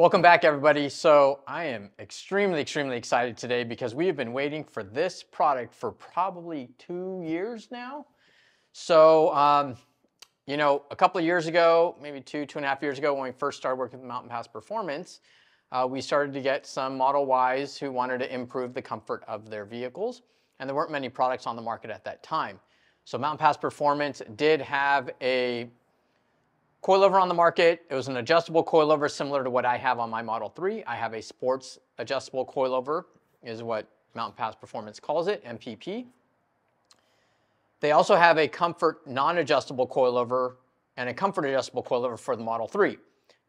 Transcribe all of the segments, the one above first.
Welcome back, everybody. So I am extremely excited today because we have been waiting for this product for probably 2 years now. So, a couple of years ago, maybe two and a half years ago, when we first started working with Mpp'S Performance, we started to get some Model Ys who wanted to improve the comfort of their vehicles. And there weren't many products on the market at that time. So Mpp'S Performance did have a coilover on the market. It was an adjustable coilover similar to what I have on my Model 3. I have a sports adjustable coilover, is what Mpp'S Performance calls it, MPP. They also have a comfort non-adjustable coilover and a comfort adjustable coilover for the Model 3.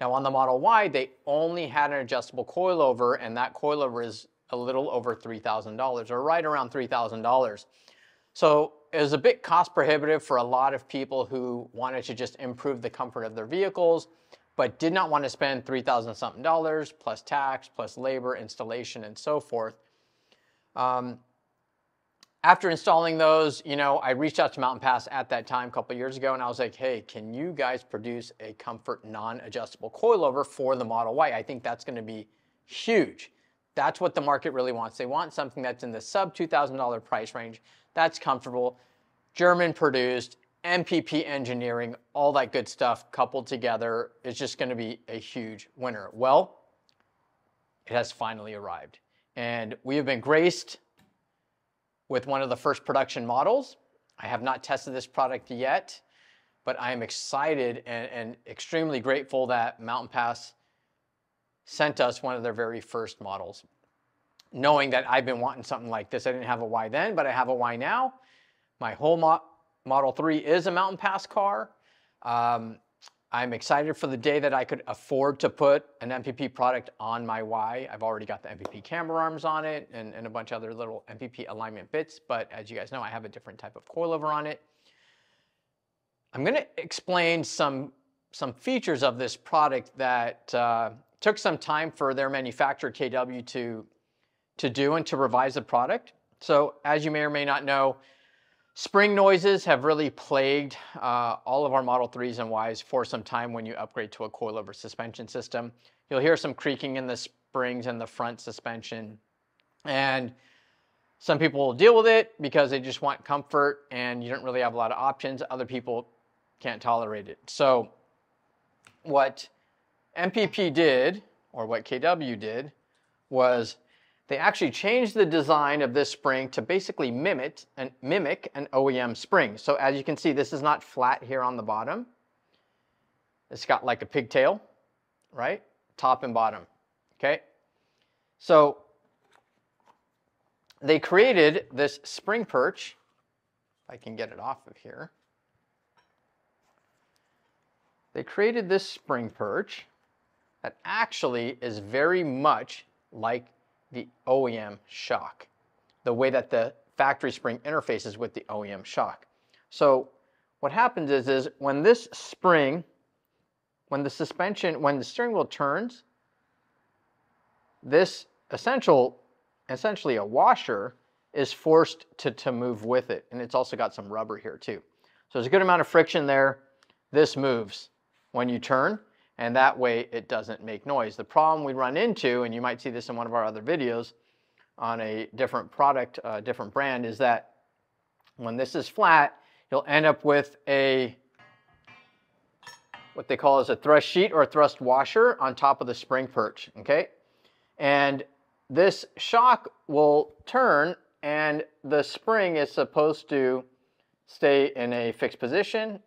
Now on the Model Y, they only had an adjustable coilover, and that coilover is a little over $3,000, or right around $3,000. So it was a bit cost prohibitive for a lot of people who wanted to just improve the comfort of their vehicles, but did not want to spend $3,000 something plus tax, plus labor, installation, and so forth. After installing those, I reached out to Mpp'S at that time a couple of years ago, and I was like, hey, can you guys produce a comfort non-adjustable coilover for the Model Y? I think that's going to be huge. That's what the market really wants. They want something that's in the sub $2,000 price range, that's comfortable, German produced, MPP engineering, all that good stuff coupled together is just going to be a huge winner. Well, it has finally arrived. And we have been graced with one of the first production models. I have not tested this product yet, but I am excited and extremely grateful that Mpp'S sent us one of their very first models, knowing that I've been wanting something like this. I didn't have a Y then, but I have a Y now. My whole Model 3 is a Mpp'S car. I'm excited for the day that I could afford to put an MPP product on my Y. I've already got the MPP camber arms on it and a bunch of other little MPP alignment bits, but as you guys know, I have a different type of coilover on it. I'm going to explain some features of this product that took some time for their manufacturer, KW, to do and to revise the product. So as you may or may not know, spring noises have really plagued all of our Model 3s and Ys for some time when you upgrade to a coilover suspension system. You'll hear some creaking in the springs and the front suspension. And some people will deal with it because they just want comfort and you don't really have a lot of options. Other people can't tolerate it. So what MPP did, or what KW did, was they actually changed the design of this spring to basically mimic an OEM spring. So as you can see, this is not flat here on the bottom. It's got like a pigtail, right? Top and bottom, okay? So they created this spring perch, if I can get it off of here. They created this spring perch that actually is very much like the OEM shock, the way that the factory spring interfaces with the OEM shock. So what happens is when this spring, when the steering wheel turns, this essentially a washer is forced to move with it. And it's also got some rubber here too. So there's a good amount of friction there. This moves when you turn, and that way it doesn't make noise. The problem we run into, and you might see this in one of our other videos on a different product, different brand, is that when this is flat, you'll end up with what they call as a thrust sheet or a thrust washer on top of the spring perch, okay? And this shock will turn, and the spring is supposed to stay in a fixed position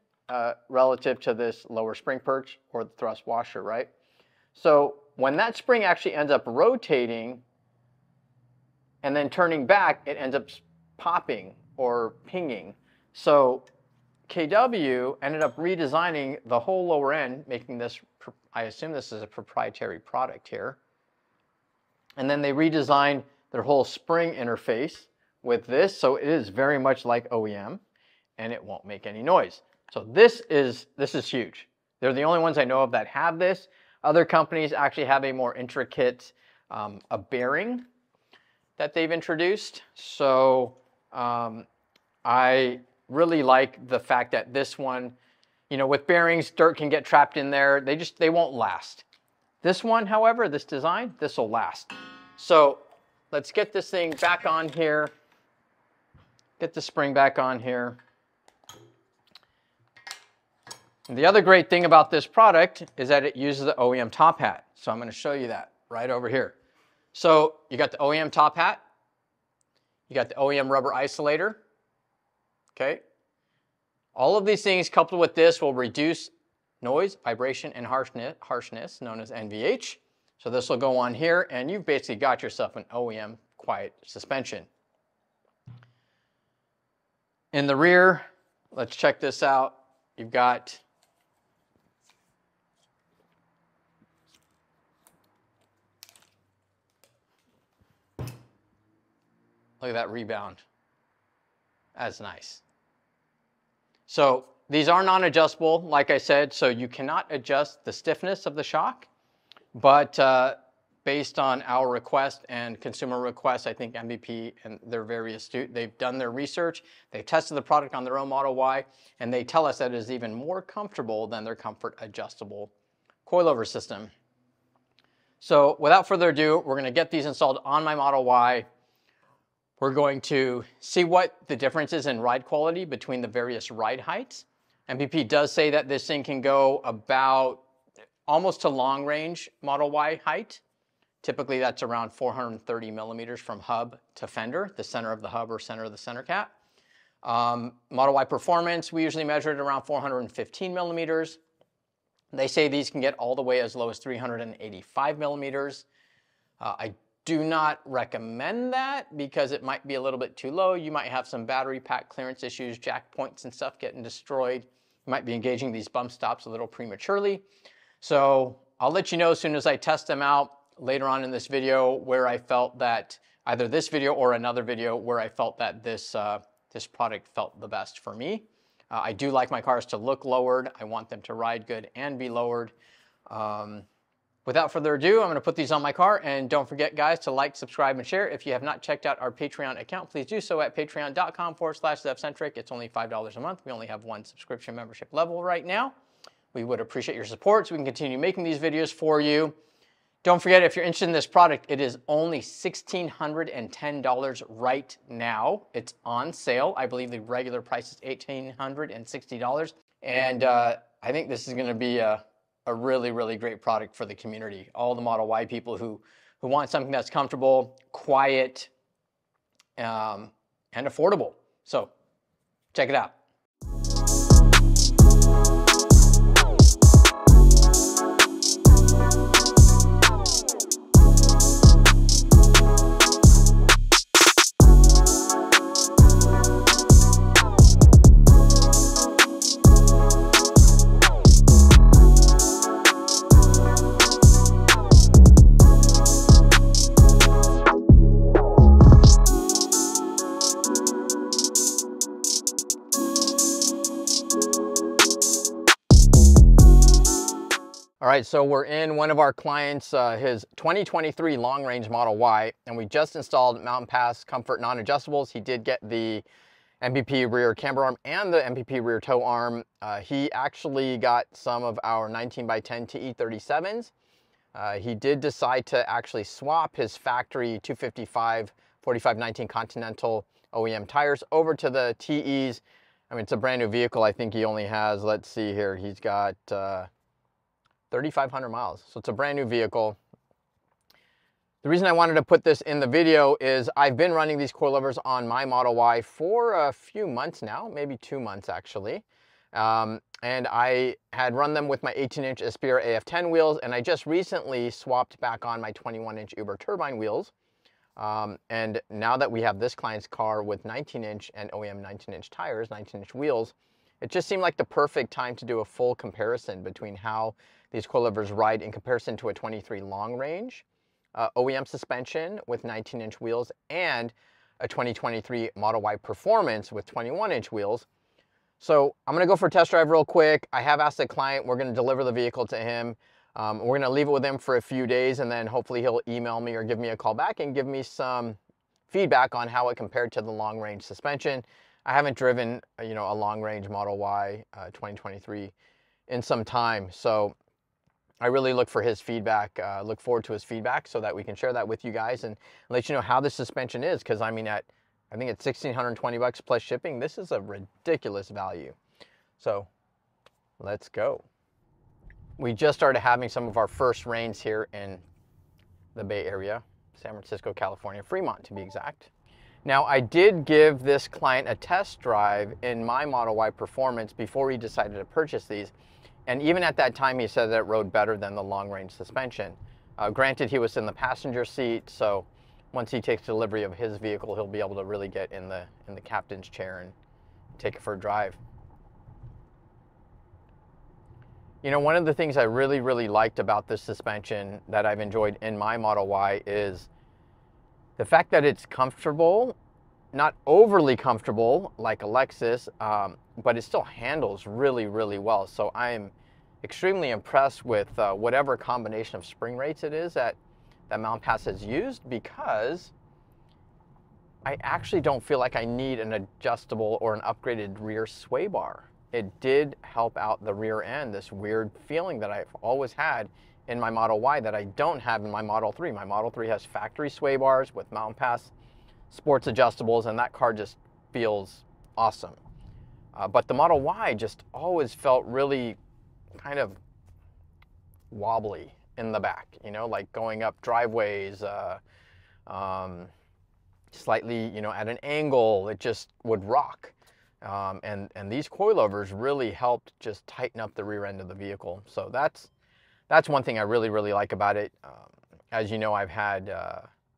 relative to this lower spring perch or the thrust washer, right? So when that spring actually ends up rotating and then turning back, it ends up popping or pinging. So KW ended up redesigning the whole lower end, making this, I assume this is a proprietary product here. And then they redesigned their whole spring interface with this, so it is very much like OEM, and it won't make any noise. So this is huge. They're the only ones I know of that have this. Other companies actually have a more intricate a bearing that they've introduced. So I really like the fact that this one, with bearings, dirt can get trapped in there. They won't last. This one, however, this design, this will last. So let's get this thing back on here. Get the spring back on here. And the other great thing about this product is that it uses the OEM top hat. So I'm going to show you that right over here. So you got the OEM top hat. You got the OEM rubber isolator. Okay. All of these things coupled with this will reduce noise, vibration, and harshness, known as NVH. So this will go on here, and you've basically got yourself an OEM quiet suspension. In the rear, let's check this out. You've got look at that rebound. That's nice. So these are non-adjustable, like I said, so you cannot adjust the stiffness of the shock. But based on our request and consumer requests, I think MVP, and they're very astute, they've done their research, they've tested the product on their own Model Y, and they tell us that it is even more comfortable than their comfort adjustable coilover system. So without further ado, we're going to get these installed on my Model Y. We're going to see what the difference is in ride quality between the various ride heights. MVP does say that this thing can go about almost to long range Model Y height. Typically that's around 430 millimeters from hub to fender, the center of the hub or center of the center cap. Model Y performance, we usually measure it around 415 millimeters. They say these can get all the way as low as 385 millimeters. I do not recommend that because it might be a little bit too low. You might have some battery pack clearance issues, jack points and stuff getting destroyed. You might be engaging these bump stops a little prematurely. So I'll let you know as soon as I test them out later on in this video where I felt that, either this video or another video where I felt that this product felt the best for me. I do like my cars to look lowered. I want them to ride good and be lowered. Without further ado, I'm going to put these on my car, and don't forget, guys, to like, subscribe, and share. If you have not checked out our Patreon account, please do so at patreon.com/ZevCentric. It's only $5 a month. We only have one subscription membership level right now. We would appreciate your support so we can continue making these videos for you. Don't forget, if you're interested in this product, it is only $1,610 right now. It's on sale. I believe the regular price is $1,860. And I think this is going to be a really, really great product for the community. All the Model Y people who want something that's comfortable, quiet, and affordable. So check it out. All right, so we're in one of our clients, his 2023 long-range Model Y, and we just installed Mpp'S Comfort non-adjustables. He did get the MPP rear camber arm and the MPP rear tow arm. He actually got some of our 19x10 TE37s. He did decide to actually swap his factory 255 4519 Continental OEM tires over to the TEs. I mean, it's a brand new vehicle. I think he only has, let's see here, he's got 3,500 miles. So it's a brand new vehicle. The reason I wanted to put this in the video is I've been running these coilovers on my Model Y for a few months now, maybe 2 months actually. And I had run them with my 18-inch Aspira AF10 wheels, and I just recently swapped back on my 21-inch Uber turbine wheels. And now that we have this client's car with 19-inch and OEM 19-inch tires, 19-inch wheels, it just seemed like the perfect time to do a full comparison between how these coilovers ride in comparison to a 23 long range, OEM suspension with 19-inch wheels, and a 2023 Model Y Performance with 21-inch wheels. So I'm going to go for a test drive real quick. I have asked the client, we're going to deliver the vehicle to him. We're going to leave it with him for a few days, and then hopefully he'll email me or give me a call back and give me some feedback on how it compared to the long range suspension. I haven't driven, a long range Model Y 2023 in some time. So I really look for his feedback, look forward to his feedback so that we can share that with you guys and let you know how the suspension is. Because I mean, I think it's $1,620 plus shipping. This is a ridiculous value. So let's go. We just started having some of our first rains here in the Bay Area, San Francisco, California, Fremont to be exact. Now, I did give this client a test drive in my Model Y Performance before he decided to purchase these. And even at that time, he said that it rode better than the long-range suspension. Granted, he was in the passenger seat, so once he takes delivery of his vehicle, he'll be able to really get in the captain's chair and take it for a drive. You know, one of the things I really, really liked about this suspension that I've enjoyed in my Model Y is the fact that it's comfortable, not overly comfortable like a Lexus, but it still handles really, really well. So I'm extremely impressed with whatever combination of spring rates it is that Mpp'S has used, because I actually don't feel like I need an adjustable or an upgraded rear sway bar. It did help out the rear end, this weird feeling that I've always had in my Model Y that I don't have in my Model 3. My Model 3 has factory sway bars with Mpp'S sports adjustables, and that car just feels awesome. But the Model Y just always felt really kind of wobbly in the back, you know, like going up driveways, slightly, you know, at an angle, it just would rock. And these coilovers really helped just tighten up the rear end of the vehicle. So that's one thing I really, really like about it. As you know, I've had,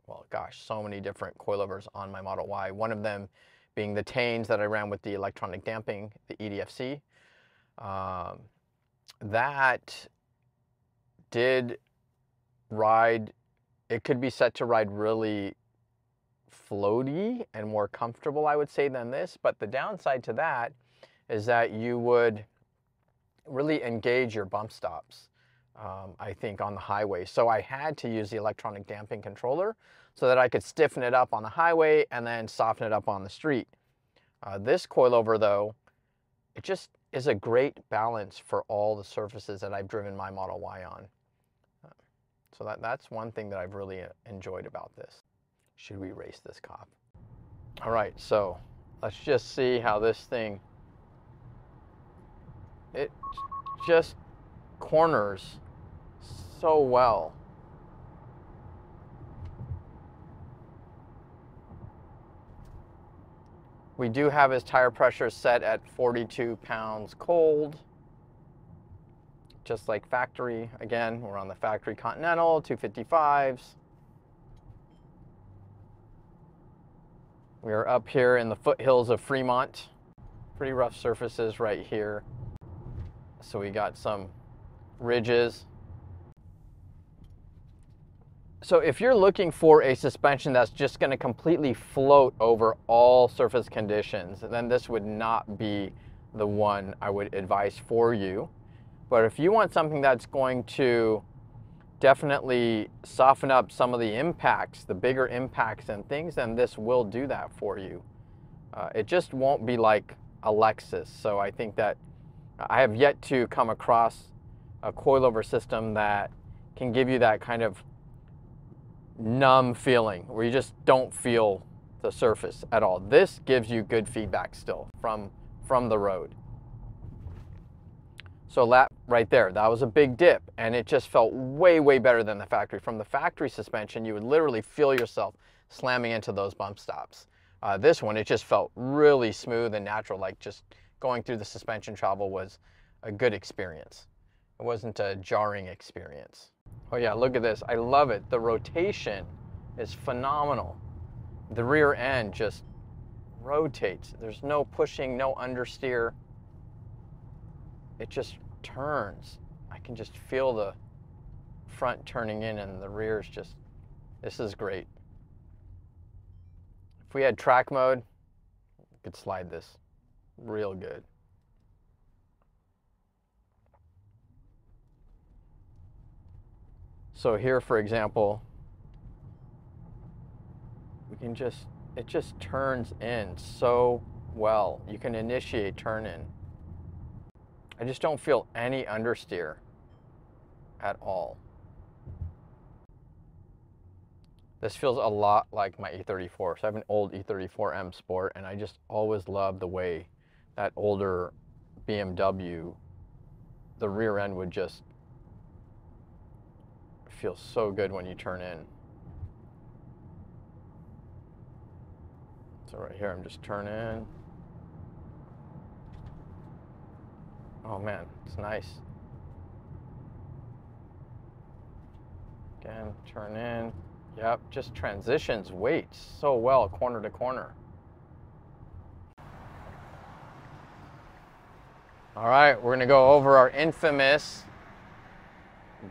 well, gosh, so many different coilovers on my Model Y. One of them being the Tanes that I ran with the electronic damping, the EDFC. That did ride, it could be set to ride really floaty and more comfortable, I would say, than this. But the downside to that is that you would really engage your bump stops, I think, on the highway. So I had to use the electronic damping controller so that I could stiffen it up on the highway and then soften it up on the street. This coilover, though, it just is a great balance for all the surfaces that I've driven my Model Y on. So that's one thing that I've really enjoyed about this. Should we race this cop? All right, so let's just see how this thing, it just corners so well. We do have his tire pressure set at 42 pounds cold, just like factory. Again, we're on the factory Continental 255s. We are up here in the foothills of Fremont. Pretty rough surfaces right here. So we got some ridges. So if you're looking for a suspension that's just going to completely float over all surface conditions, then this would not be the one I would advise for you. But if you want something that's going to definitely soften up some of the impacts, the bigger impacts and things, then this will do that for you. It just won't be like a Lexus. So I think that I have yet to come across a coilover system that can give you that kind of numb feeling where you just don't feel the surface at all. This gives you good feedback still from the road. So that right there, that was a big dip, and it just felt way, way better than the factory. From the factory suspension, you would literally feel yourself slamming into those bump stops. This one, it just felt really smooth and natural, like just going through the suspension travel was a good experience. It wasn't a jarring experience. Oh yeah, look at this. I love it. The rotation is phenomenal. The rear end just rotates. There's no pushing, no understeer. It just turns. I can just feel the front turning in and the rear is just, this is great. If we had track mode, we could slide this real good. So here, for example, we can just, it just turns in so well. You can initiate turn in. I just don't feel any understeer. at all. This feels a lot like my E34. So I have an old E34 M Sport, and I just always loved the way that older BMW, the rear end would just feel so good when you turn in. So right here, I'm just turning. Oh man, it's nice. Again, turn in. Yep, just transitions weight so well corner to corner. All right, we're gonna go over our infamous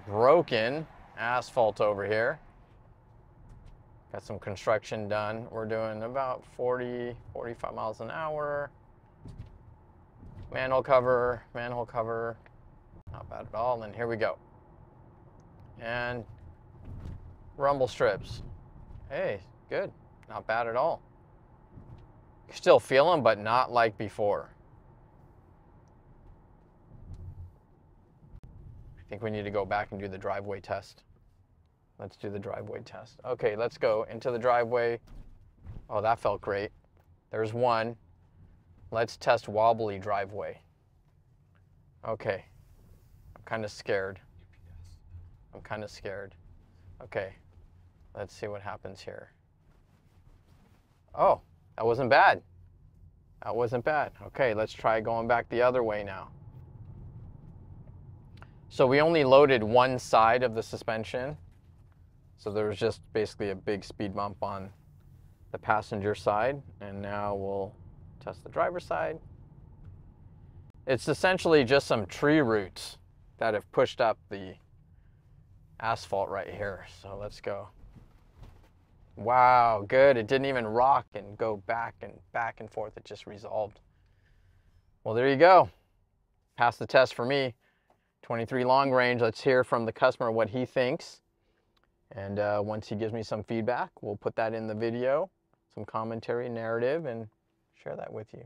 broken asphalt over here. Got some construction done. We're doing about 40, 45 miles an hour. Manhole cover, not bad at all. And here we go. And rumble strips. Hey, good, not bad at all. You still feel them, but not like before. I think we need to go back and do the driveway test. Let's do the driveway test. Okay, let's go into the driveway. Oh, that felt great. There's one. Let's test wobbly driveway. Okay, I'm kind of scared. I'm kind of scared. Okay, let's see what happens here. Oh, that wasn't bad. That wasn't bad. Okay, let's try going back the other way now. So we only loaded one side of the suspension. So there was just basically a big speed bump on the passenger side. And now we'll test the driver's side. It's essentially just some tree roots that have pushed up the asphalt right here. So let's go. Wow, good. It didn't even rock and go back and forth. It just resolved. Well, there you go. Passed the test for me. 23 long range. Let's hear from the customer what he thinks. And once he gives me some feedback, we'll put that in the video, some commentary, narrative, and share that with you.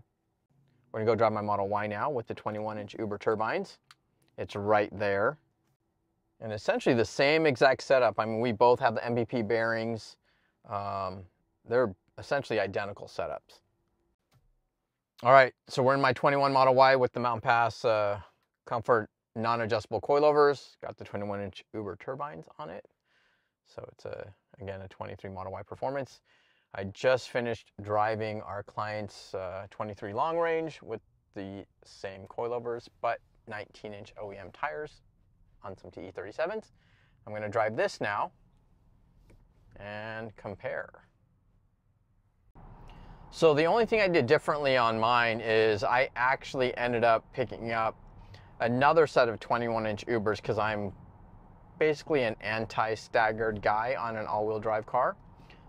We're gonna go drive my Model Y now with the 21-inch Uber turbines. It's right there. And essentially the same exact setup. I mean, we both have the MVP bearings. They're essentially identical setups. All right, so we're in my 21 Model Y with the Mpp'S Comfort non-adjustable coilovers. Got the 21-inch Uber turbines on it. So it's, again, a 23 Model Y Performance. I just finished driving our client's 23 long range with the same coilovers, but 19-inch OEM tires on some TE37s. I'm going to drive this now and compare. So the only thing I did differently on mine is I actually ended up picking up another set of 21-inch Ubers because I'm basically an anti-staggered guy on an all-wheel drive car.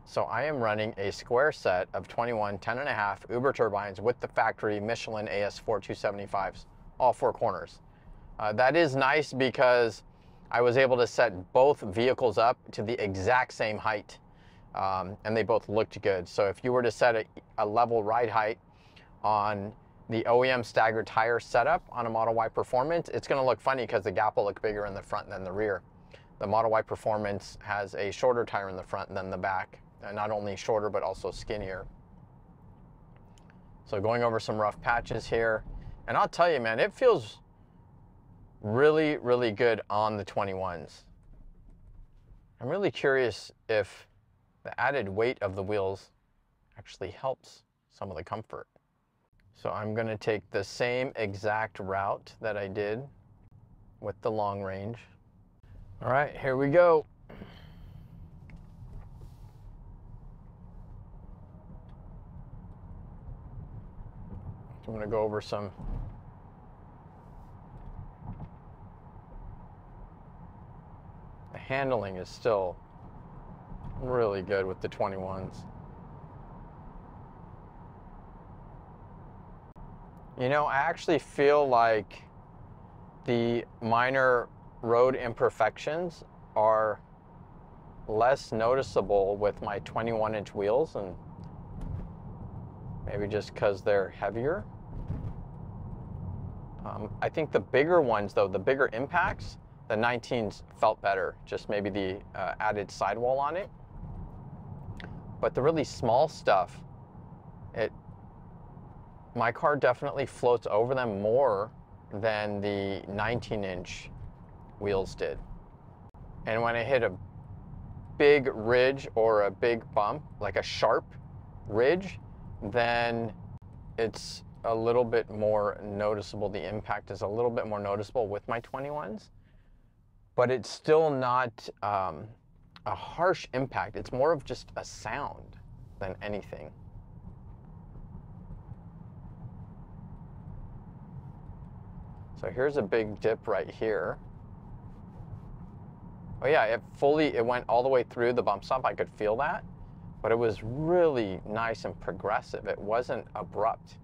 So I am running a square set of 21 10.5 Uber turbines with the factory Michelin AS4 275s, all four corners. That is nice because I was able to set both vehicles up to the exact same height, and they both looked good. So if you were to set a level ride height on the OEM staggered tire setup on a Model Y Performance, it's going to look funny because the gap will look bigger in the front than the rear. The Model Y Performance has a shorter tire in the front than the back, and not only shorter but also skinnier. So going over some rough patches here, and I'll tell you, man, it feels really, really good on the 21s. I'm really curious if the added weight of the wheels actually helps some of the comfort. So I'm going to take the same exact route that I did with the long range. All right, here we go. I'm going to go over some the handling is still really good with the 21s. You know, I actually feel like the minor road imperfections are less noticeable with my 21-inch wheels, and maybe just because they're heavier. I think the bigger ones, though, the bigger impacts The 19s felt better, just maybe the added sidewall on it. But the really small stuff, my car definitely floats over them more than the 19-inch wheels did. And when I hit a big ridge or a big bump, like a sharp ridge, then it's a little bit more noticeable. The impact is a little bit more noticeable with my 21s, but it's still not a harsh impact. It's more of just a sound than anything. So here's a big dip right here. Oh yeah, it went all the way through the bump stop. I could feel that, but it was really nice and progressive. It wasn't abrupt.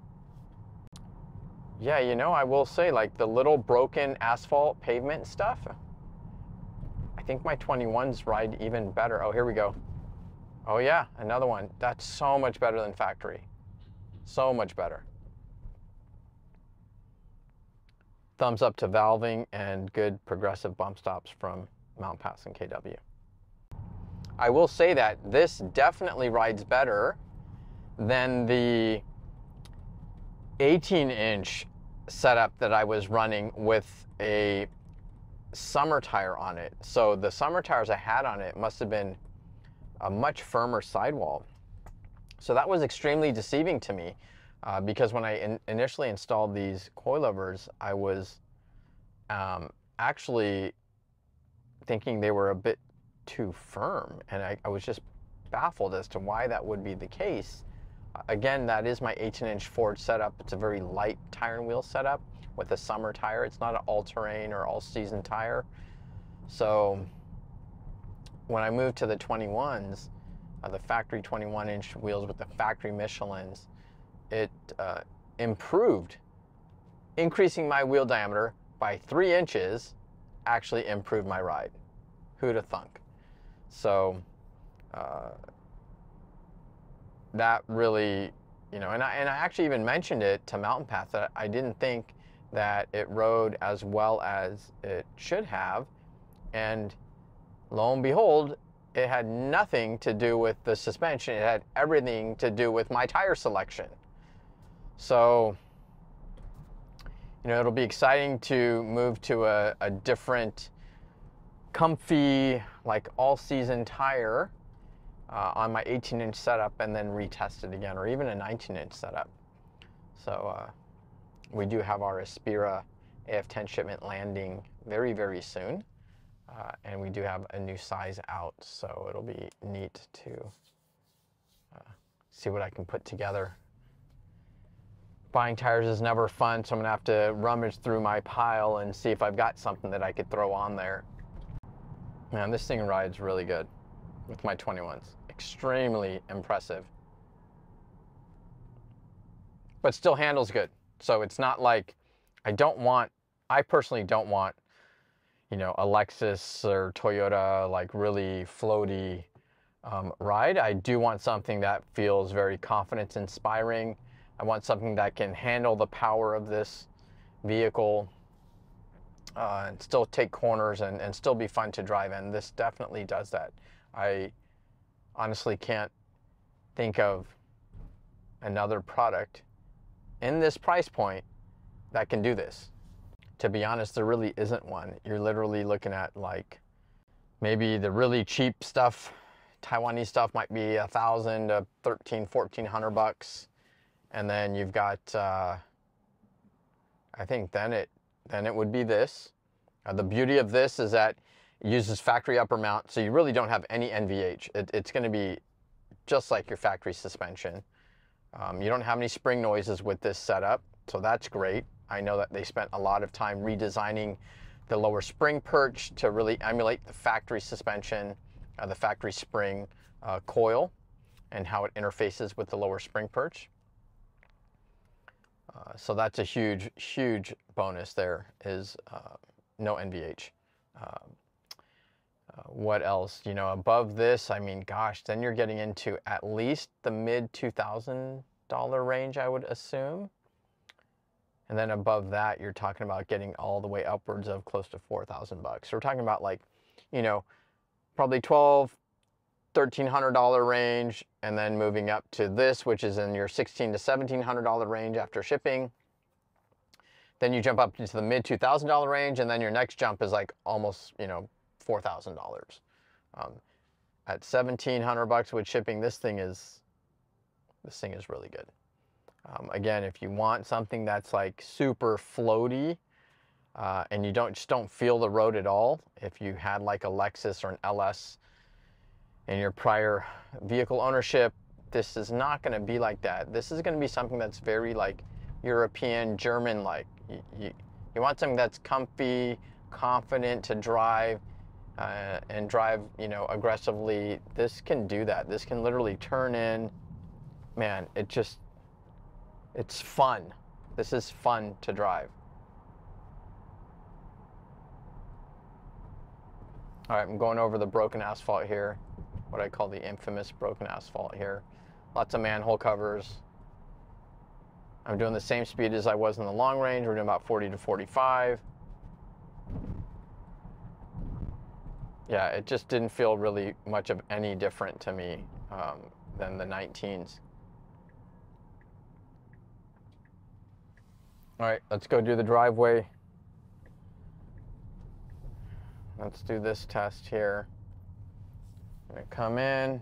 Yeah, you know, I will say, like the little broken asphalt pavement stuff, I think my 21s ride even better. Oh, here we go. Oh yeah, another one. That's so much better than factory. So much better. Thumbs up to valving and good progressive bump stops from Mpp'S and KW. I will say that this definitely rides better than the 18-inch setup that I was running with a summer tire on it. So the summer tires I had on it must have been a much firmer sidewall. So that was extremely deceiving to me because when I initially installed these coilovers, I was actually thinking they were a bit too firm, and I was just baffled as to why that would be the case. Again, that is my 18-inch Ford setup. It's a very light tire and wheel setup with a summer tire. It's not an all-terrain or all-season tire. So when I moved to the 21s, the factory 21-inch wheels with the factory Michelins, it improved. Increasing my wheel diameter by 3 inches actually improved my ride. Who'da thunk? So that really, you know, and I actually even mentioned it to Mpp'S that I didn't think that it rode as well as it should have, and lo and behold, it had nothing to do with the suspension. It had everything to do with my tire selection. So, you know, it'll be exciting to move to a different, comfy, like all-season tire on my 18-inch setup and then retest it again, or even a 19-inch setup. So we do have our Aspira AF10 shipment landing very, very soon. And we do have a new size out, so it'll be neat to see what I can put together. Buying tires is never fun, so I'm gonna have to rummage through my pile and see if I've got something that I could throw on there. Man, this thing rides really good with my 21s. Extremely impressive. But still handles good. So it's not like, I personally don't want, you know, a Lexus or Toyota, like really floaty ride. I do want something that feels very confidence inspiring. I want something that can handle the power of this vehicle and still take corners and still be fun to drive in. This definitely does that. I honestly can't think of another product in this price point that can do this. To be honest, there really isn't one. You're literally looking at like maybe the really cheap stuff, Taiwanese stuff might be $1,000 to $1,300-1,400 bucks, and then you've got I think then it would be this. The beauty of this is that it uses factory upper mount, so you really don't have any NVH. It's going to be just like your factory suspension. You don't have any spring noises with this setup, so that's great. I know that they spent a lot of time redesigning the lower spring perch to really emulate the factory suspension, the factory spring coil, and how it interfaces with the lower spring perch. So that's a huge, huge bonus there, is no NVH. What else? You know, above this, I mean, gosh, then you're getting into at least the mid $2,000 range, I would assume. And then above that, you're talking about getting all the way upwards of close to $4,000 bucks. So we're talking about like, you know, probably $1,300 range, and then moving up to this, which is in your $1,600 to $1,700 range after shipping. Then you jump up into the mid $2,000 range, and then your next jump is like almost, you know, $4,000. At 1,700 bucks with shipping, this thing is really good. Again, if you want something that's like super floaty, and you just don't feel the road at all, if you had like a Lexus or an LS in your prior vehicle ownership, this is not going to be like that. This is going to be something that's very like European, German-like. You want something that's comfy, confident to drive, and drive, you know, aggressively. This can do that. This can literally turn in. Man, it's fun. This is fun to drive. All right, I'm going over the broken asphalt here, what I call the infamous broken asphalt here. Lots of manhole covers. I'm doing the same speed as I was in the long range. We're doing about 40 to 45. Yeah, it just didn't feel really much of any different to me than the 19s. All right, let's go do the driveway. Let's do this test here. I'm gonna come in.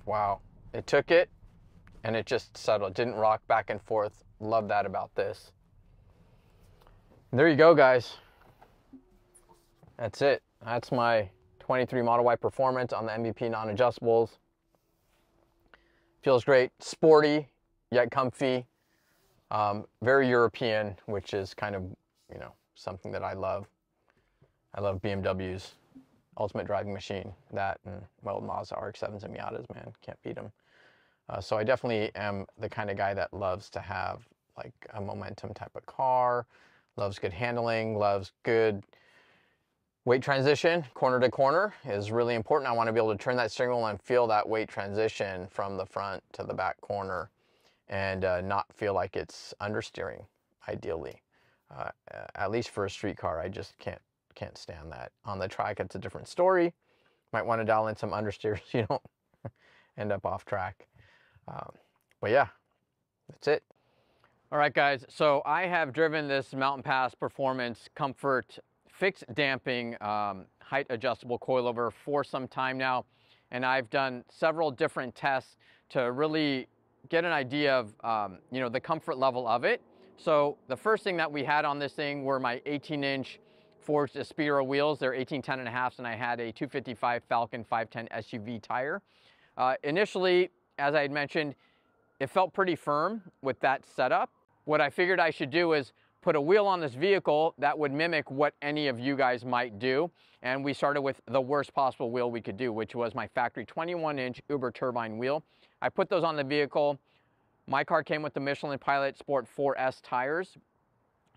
Wow, it took it and it just settled. It didn't rock back and forth. Love that about this. And there you go, guys. That's it. That's my 23 Model Y performance on the MVP non-adjustables. Feels great, sporty, yet comfy. Very European, which is kind of, you know, something that I love. I love BMW's ultimate driving machine. That and, well, Mazda RX-7s and Miatas, man, can't beat them. So I definitely am the kind of guy that loves to have like a momentum type of car, loves good handling, loves good weight transition. Corner to corner is really important. I want to be able to turn that steering wheel and feel that weight transition from the front to the back corner, and not feel like it's understeering, ideally. At least for a street car, I just can't stand that. On the track, it's a different story. Might want to dial in some understeers so you don't end up off track. But yeah, that's it. All right, guys, so I have driven this Mpp'S Performance Comfort fixed damping height adjustable coilover for some time now, and I've done several different tests to really get an idea of you know, the comfort level of it. So the first thing that we had on this thing were my 18-inch forged Aspiro wheels. They're 18-10.5s, and I had a 255 Falcon 510 SUV tire. Initially, as I had mentioned, it felt pretty firm with that setup. What I figured I should do is put a wheel on this vehicle that would mimic what any of you guys might do. And we started with the worst possible wheel we could do, which was my factory 21-inch Uber turbine wheel. I put those on the vehicle. My car came with the Michelin Pilot Sport 4S tires.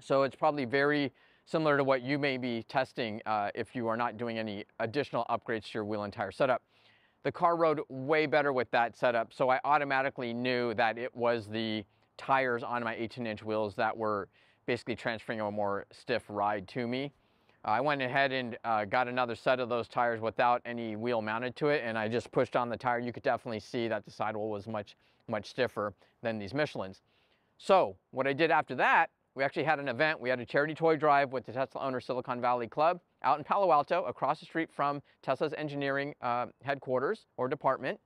So it's probably very similar to what you may be testing if you are not doing any additional upgrades to your wheel and tire setup. The car rode way better with that setup, so I automatically knew that it was the tires on my 18-inch wheels that were basically transferring a more stiff ride to me. I went ahead and got another set of those tires without any wheel mounted to it, and I just pushed on the tire. You could definitely see that the sidewall was much stiffer than these Michelins. So what I did after that, we actually had an event. We had a charity toy drive with the Tesla Owner Silicon Valley Club out in Palo Alto, across the street from Tesla's engineering headquarters or department.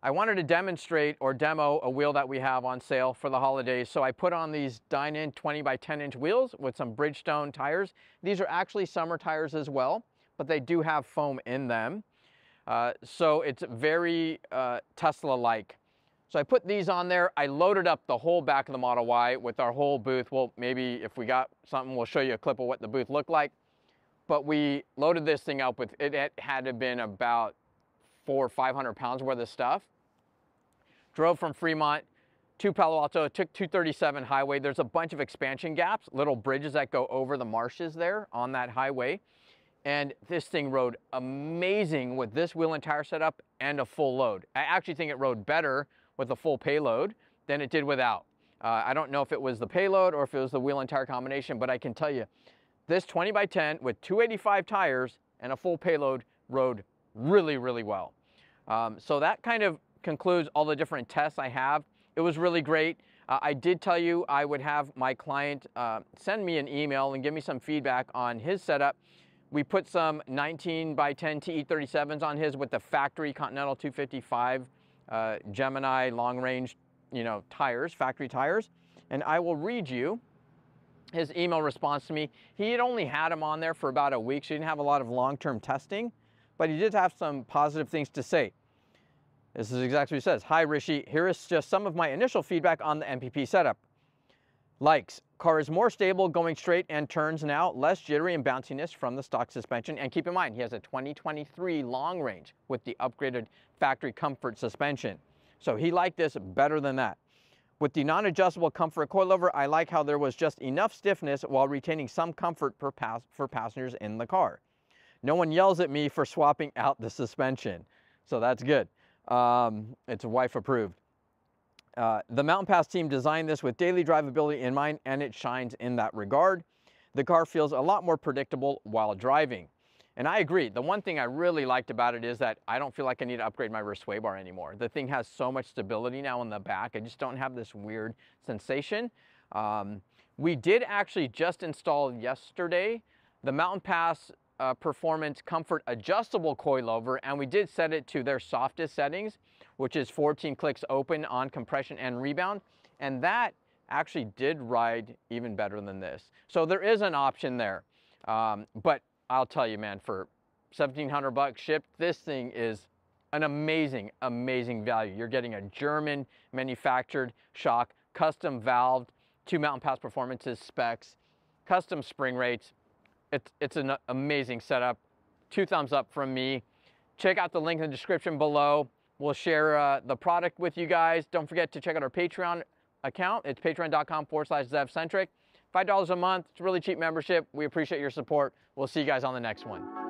I wanted to demonstrate or demo a wheel that we have on sale for the holidays, so I put on these Dynon 20 by 10-inch wheels with some Bridgestone tires. These are actually summer tires as well, but they do have foam in them. So it's very Tesla-like. So I put these on there. I loaded up the whole back of the Model Y with our whole booth. Well, maybe if we got something, we'll show you a clip of what the booth looked like. But we loaded this thing up with, it had to have been about 400 or 500 pounds worth of stuff. Drove from Fremont to Palo Alto, took 237 highway. There's a bunch of expansion gaps, little bridges that go over the marshes there on that highway. And this thing rode amazing with this wheel and tire setup and a full load. I actually think it rode better with a full payload than it did without. I don't know if it was the payload or if it was the wheel and tire combination, but I can tell you, this 20x10 with 285 tires and a full payload rode really, really well. So that kind of concludes all the different tests I have. It was really great. I did tell you I would have my client send me an email and give me some feedback on his setup. We put some 19x10 TE37s on his with the factory Continental 255 Gemini long range, tires, factory tires. And I will read you his email response to me. He had only had them on there for about a week, so he didn't have a lot of long-term testing, but he did have some positive things to say. This is exactly what he says. Hi, Rishi. Here is just some of my initial feedback on the MPP setup. Likes, car is more stable going straight and turns now, less jittery and bounciness from the stock suspension. And keep in mind, he has a 2023 long range with the upgraded factory comfort suspension. So he liked this better than that. With the non-adjustable comfort coilover, I like how there was just enough stiffness while retaining some comfort for passengers in the car. No one yells at me for swapping out the suspension, so that's good. It's wife approved. The Mpp'S team designed this with daily drivability in mind, and it shines in that regard. The car feels a lot more predictable while driving. And I agree. The one thing I really liked about it is that I don't feel like I need to upgrade my rear sway bar anymore. The thing has so much stability now in the back. I just don't have this weird sensation. We did actually just install yesterday the Mpp'S Performance Comfort Adjustable Coilover, and we did set it to their softest settings, which is 14 clicks open on compression and rebound, and that actually did ride even better than this. So there is an option there, but I'll tell you, man, for $1,700 shipped, this thing is an amazing, amazing value. You're getting a German manufactured shock, custom valved, 2 Mpp'S Performances specs, custom spring rates. It's an amazing setup. 2 thumbs up from me. Check out the link in the description below. We'll share the product with you guys. Don't forget to check out our Patreon account. It's patreon.com/ZevCentric. $5 a month. It's a really cheap membership. We appreciate your support. We'll see you guys on the next one.